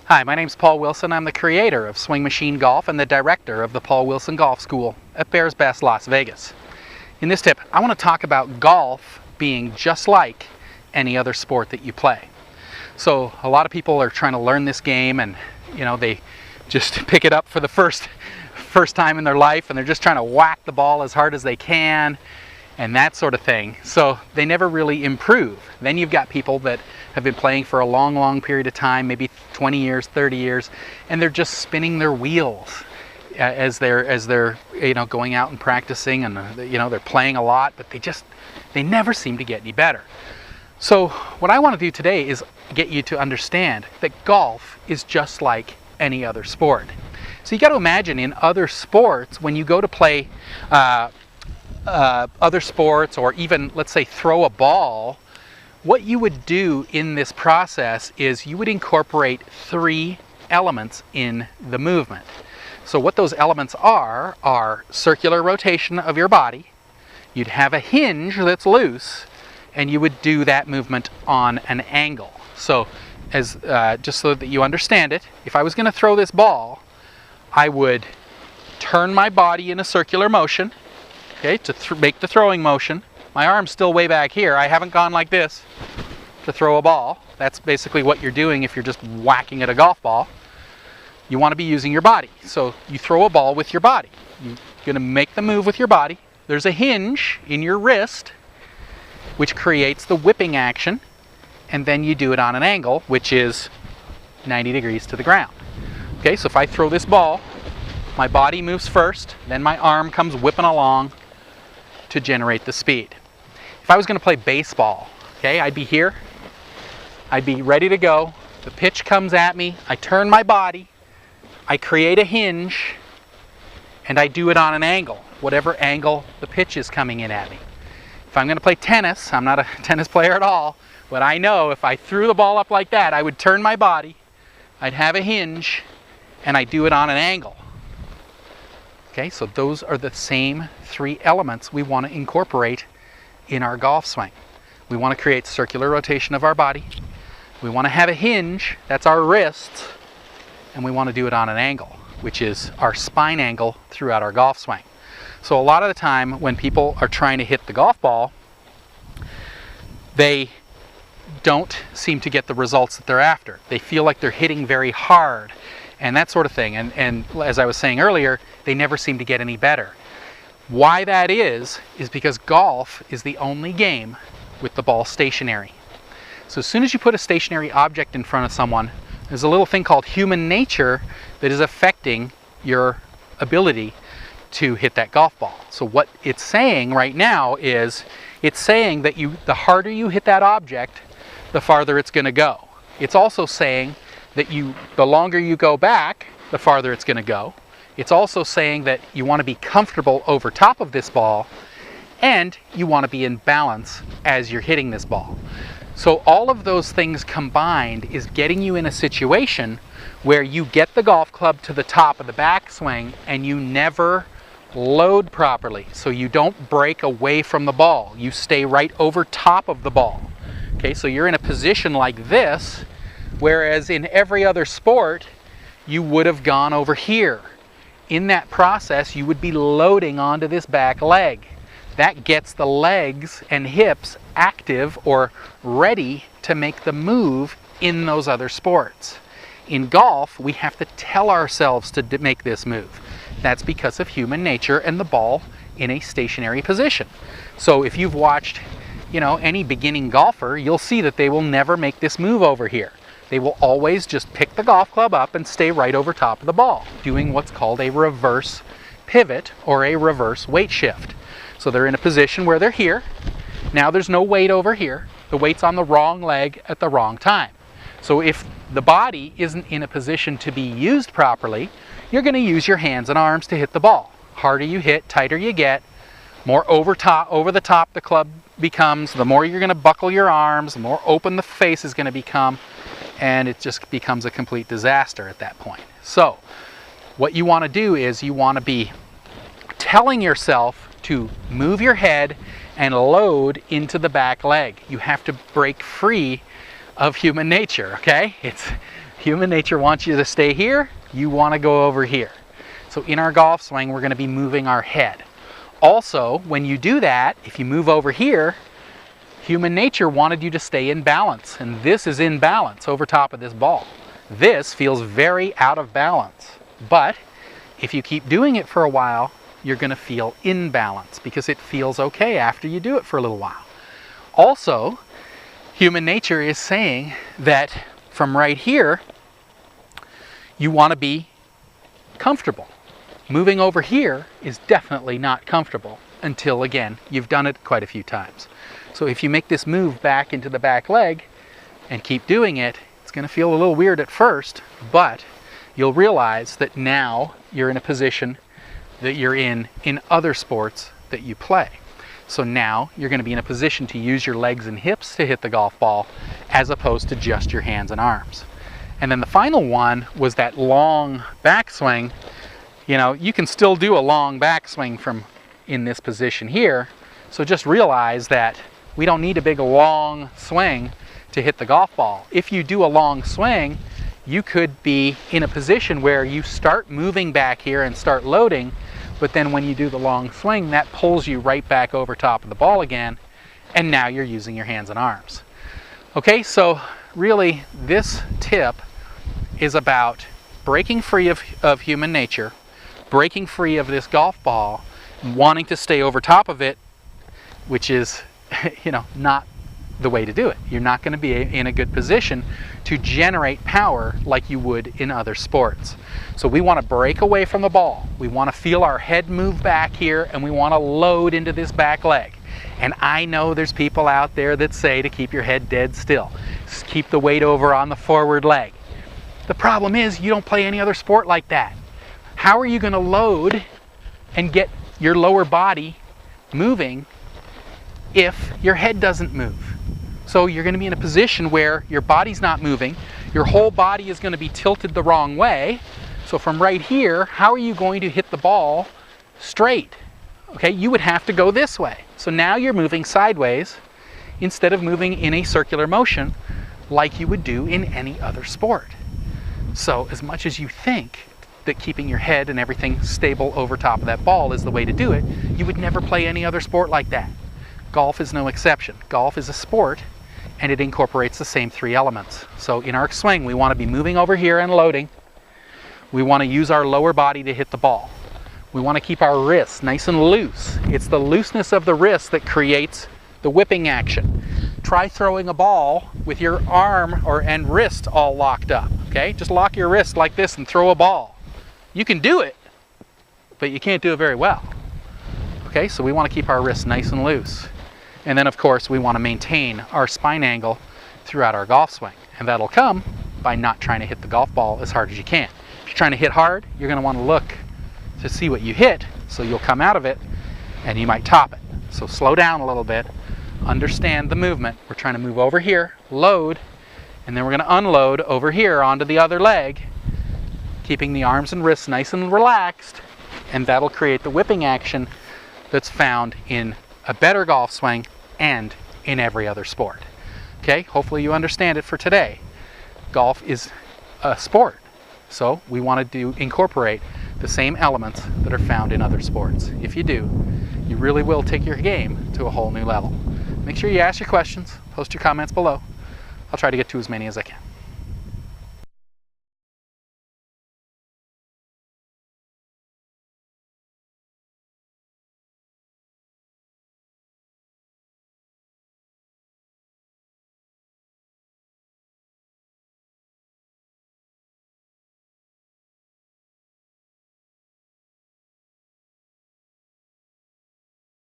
Hi, my name's Paul Wilson. I'm the creator of Swing Machine Golf and the director of the Paul Wilson Golf School at Bears Best Las Vegas. In this tip, I want to talk about golf being just like any other sport that you play. So a lot of people are trying to learn this game and they just pick it up for the first time in their life and they're just trying to whack the ball as hard as they can and that sort of thing. So they never really improve. Then you've got people that have been playing for a long period of time, maybe 20 years, 30 years, and they're just spinning their wheels as they're going out and practicing, and they're playing a lot, but they never seem to get any better. So what I want to do today is get you to understand that golf is just like any other sport. So you got to imagine in other sports, when you go to play other sports, or even let's say throw a ball, what you would do in this process is you would incorporate 3 elements in the movement. So what those elements are circular rotation of your body, you'd have a hinge that's loose, and you would do that movement on an angle. So just so that you understand it, if I was going to throw this ball, I would turn my body in a circular motion, okay, to make the throwing motion. My arm's still way back here. I haven't gone like this to throw a ball. That's basically what you're doing if you're just whacking at a golf ball. You want to be using your body. So you throw a ball with your body. You're going to make the move with your body. There's a hinge in your wrist which creates the whipping action, and then you do it on an angle which is 90 degrees to the ground. Okay, so if I throw this ball, my body moves first, then my arm comes whipping along to generate the speed. If I was going to play baseball, okay, I'd be here, I'd be ready to go, the pitch comes at me, I turn my body, I create a hinge, and I do it on an angle, whatever angle the pitch is coming in at me. If I'm going to play tennis, I'm not a tennis player at all, but I know if I threw the ball up like that, I would turn my body, I'd have a hinge, and I do it on an angle. Okay, so those are the same 3 elements we want to incorporate in our golf swing. We want to create circular rotation of our body. We want to have a hinge, that's our wrists, and we want to do it on an angle, which is our spine angle throughout our golf swing. So a lot of the time when people are trying to hit the golf ball, they don't seem to get the results that they're after. They feel like they're hitting very hard and that sort of thing. And as I was saying earlier, they never seem to get any better. Why that is because golf is the only game with the ball stationary. So as soon as you put a stationary object in front of someone, there's a little thing called human nature that is affecting your ability to hit that golf ball. So what it's saying right now is it's saying that the harder you hit that object, the farther it's going to go. It's also saying that the longer you go back, the farther it's going to go. It's also saying that you want to be comfortable over top of this ball, and you want to be in balance as you're hitting this ball. So all of those things combined is getting you in a situation where you get the golf club to the top of the backswing and you never load properly. So you don't break away from the ball. You stay right over top of the ball. Okay, so you're in a position like this, whereas in every other sport, you would have gone over here. In that process, you would be loading onto this back leg. That gets the legs and hips active or ready to make the move in those other sports. In golf, we have to tell ourselves to make this move. That's because of human nature and the ball in a stationary position. So if you've watched, any beginning golfer, you'll see that they will never make this move over here. They will always just pick the golf club up and stay right over top of the ball, doing what's called a reverse pivot or a reverse weight shift. So they're in a position where they're here. Now there's no weight over here. The weight's on the wrong leg at the wrong time. So if the body isn't in a position to be used properly, you're going to use your hands and arms to hit the ball. Harder you hit, tighter you get, more over the top the club becomes, the more you're going to buckle your arms, the more open the face is going to become, and it just becomes a complete disaster at that point. So what you want to do is you want to be telling yourself to move your head and load into the back leg. You have to break free of human nature, okay? Human nature wants you to stay here, you want to go over here. So in our golf swing, we're going to be moving our head. Also, when you do that, if you move over here, human nature wanted you to stay in balance, and this is in balance over top of this ball. This feels very out of balance, but if you keep doing it for a while, you're going to feel in balance because it feels okay after you do it for a little while. Also, human nature is saying that from right here, you want to be comfortable. Moving over here is definitely not comfortable until, again, you've done it quite a few times. So if you make this move back into the back leg and keep doing it, it's going to feel a little weird at first, but you'll realize that now you're in a position that you're in other sports that you play. So now you're going to be in a position to use your legs and hips to hit the golf ball as opposed to just your hands and arms. And then the final one was that long backswing. You know, you can still do a long backswing from in this position here. So just realize that we don't need a big long swing to hit the golf ball. If you do a long swing, you could be in a position where you start moving back here and start loading, but then when you do the long swing, that pulls you right back over top of the ball again, and now you're using your hands and arms. Okay, so really this tip is about breaking free of human nature, breaking free of this golf ball, wanting to stay over top of it, which is, you know, not the way to do it. You're not going to be in a good position to generate power like you would in other sports. So we want to break away from the ball. We want to feel our head move back here, and we want to load into this back leg. And I know there's people out there that say to keep your head dead still. Just keep the weight over on the forward leg. The problem is you don't play any other sport like that. How are you going to load and get your lower body moving if your head doesn't move? So you're going to be in a position where your body's not moving, your whole body is going to be tilted the wrong way. So from right here, how are you going to hit the ball straight? Okay, you would have to go this way. So now you're moving sideways instead of moving in a circular motion like you would do in any other sport. So as much as you think that keeping your head and everything stable over top of that ball is the way to do it, you would never play any other sport like that. Golf is no exception. Golf is a sport, and it incorporates the same three elements. So in our swing, we want to be moving over here and loading. We want to use our lower body to hit the ball. We want to keep our wrists nice and loose. It's the looseness of the wrist that creates the whipping action. Try throwing a ball with your arm and wrist all locked up, okay? Just lock your wrist like this and throw a ball. You can do it, but you can't do it very well. Okay, so we want to keep our wrists nice and loose. And then of course we want to maintain our spine angle throughout our golf swing. And that'll come by not trying to hit the golf ball as hard as you can. If you're trying to hit hard, you're going to want to look to see what you hit, so you'll come out of it and you might top it. So slow down a little bit, understand the movement. We're trying to move over here, load, and then we're going to unload over here onto the other leg, keeping the arms and wrists nice and relaxed, and that'll create the whipping action that's found in a better golf swing and in every other sport. Okay, hopefully you understand it for today. Golf is a sport, so we want to incorporate the same elements that are found in other sports. If you do, you really will take your game to a whole new level. Make sure you ask your questions, post your comments below. I'll try to get to as many as I can.